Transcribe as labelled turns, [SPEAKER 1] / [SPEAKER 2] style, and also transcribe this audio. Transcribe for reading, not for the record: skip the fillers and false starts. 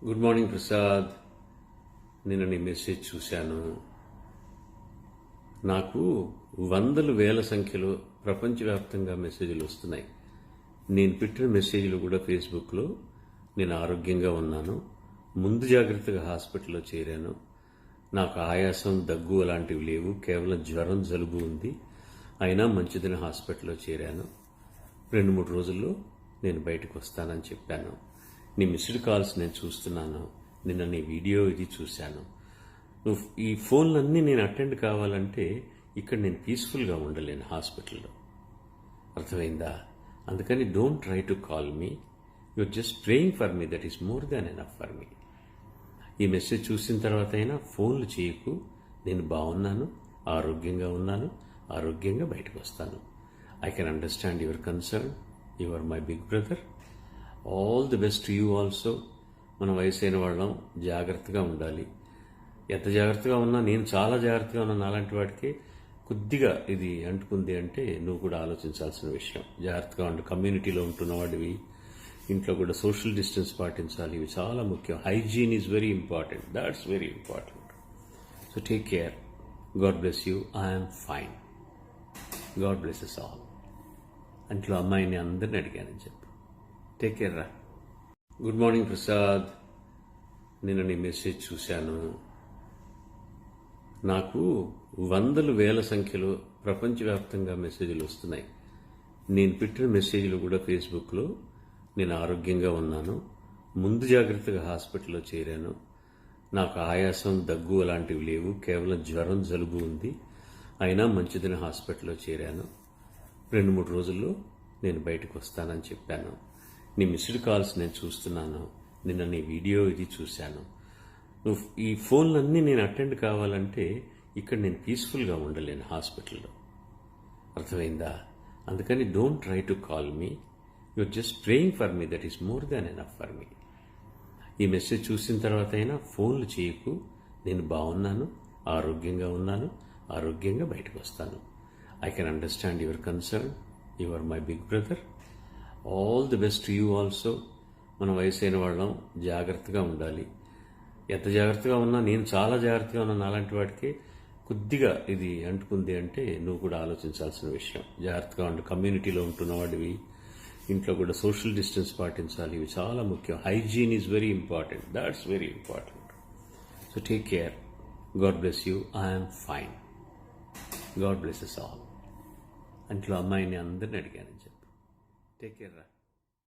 [SPEAKER 1] Good morning Prasad. నిన్న నీ message చూశాను. నాకు వందలు వేల సంఖ్యలో ప్రపంచవ్యాప్తంగా మెసేజ్లు వస్తున్నాయి. నేను పెట్టిన మెసేజ్లు కూడా ఫేస్బుక్లో నేను ఆరోగ్యంగా ఉన్నాను, ముందు జాగ్రత్తగా హాస్పిటల్లో చేరాను, నాకు ఆయాసం దగ్గు అలాంటివి లేవు, కేవలం జ్వరం జలుబు ఉంది, అయినా మంచిదని హాస్పిటల్లో చేరాను, 2-3 రోజుల్లో నేను బయటకు వస్తానని చెప్పాను. నీ మిస్డ్ కాల్స్ నేను చూస్తున్నాను, నిన్న నీ వీడియో ఇది చూశాను. నువ్వు ఈ ఫోన్లన్నీ నేను అటెండ్ కావాలంటే ఇక్కడ నేను పీస్ఫుల్గా ఉండలేను హాస్పిటల్లో. అర్థమైందా? అందుకని don't try to call me, you're just praying for me, that is more than enough for me. ఈ మెసేజ్ చూసిన తర్వాత అయినా ఫోన్లు చేయకు, నేను బాగున్నాను, ఆరోగ్యంగా ఉన్నాను, ఆరోగ్యంగా బయటకు వస్తాను. I can understand your concern, you are my big brother. All the best to you also. మన వయసైన వాళ్ళం జాగ్రత్తగా ఉండాలి. ఎంత జాగ్రత్తగా ఉన్నా, నేను చాలా జాగ్రత్తగా ఉన్నాను, అలాంటి వాటికి కొద్దిగా ఇది అంటుకుంది అంటే నువ్వు కూడా ఆలోచించాల్సిన విషయం. జాగ్రత్తగా ఉండి కమ్యూనిటీలో ఉంటున్న వాడివి, ఇంట్లో కూడా సోషల్ డిస్టెన్స్ పాటించాలి, ఇవి చాలా ముఖ్యం. Hygiene is very important, that's very important. So take care. God bless you. I'm fine. God blesses all. అంట్లో అమ్మాయిని అందరిని అడిగానని చెప్పు. టేక్ కేర్ రా. Good morning Prasad. నిన్న నీ మెసేజ్ చూశాను. నాకు వందలు వేల సంఖ్యలో ప్రపంచవ్యాప్తంగా మెసేజ్లు వస్తున్నాయి. నేను పెట్టిన మెసేజ్లు కూడా ఫేస్బుక్లో నేను ఆరోగ్యంగా ఉన్నాను, ముందు జాగ్రత్తగా హాస్పిటల్లో చేరాను, నాకు ఆయాసం దగ్గు అలాంటివి లేవు, కేవలం జ్వరం జలుబు ఉంది, అయినా మంచిదని హాస్పిటల్లో చేరాను, 2-3 రోజుల్లో నేను బయటకు వస్తానని చెప్పాను. నీ మిస్డ్ కాల్స్ నేను చూస్తున్నాను, నిన్న నీ వీడియో ఇది చూశాను. నువ్వు ఈ ఫోన్లన్నీ నేను అటెండ్ కావాలంటే ఇక్కడ నేను పీస్ఫుల్గా ఉండలేను హాస్పిటల్లో. అర్థమైందా? అందుకని don't try to call me, you're just praying for me, that is more than enough for me. ఈ మెసేజ్ చూసిన తర్వాత అయినా ఫోన్లు చేయకు, నేను బాగున్నాను, ఆరోగ్యంగా ఉన్నాను, ఆరోగ్యంగా బయటకు వస్తాను. I can understand your concern, you are my big brother. All the best to you also. మన వయసైన వాళ్ళం జాగ్రత్తగా ఉండాలి. ఎంత జాగ్రత్తగా ఉన్నా, నేను చాలా జాగ్రత్తగా ఉన్నాను, అలాంటి వాటికి కొద్దిగా ఇది అంటుకుంది అంటే నువ్వు కూడా ఆలోచించాల్సిన విషయం. జాగ్రత్తగా ఉండి కమ్యూనిటీలో ఉంటున్న వాడివి, ఇంట్లో కూడా సోషల్ డిస్టెన్స్ పాటించాలి, ఇవి చాలా ముఖ్యం. Hygiene is very important, that's very important. So take care. God bless you. I'm fine. God blesses all. అంట్లో అమ్మాయిని అందరిని అడిగానని చెప్పు. టేక్ కేర్ రా.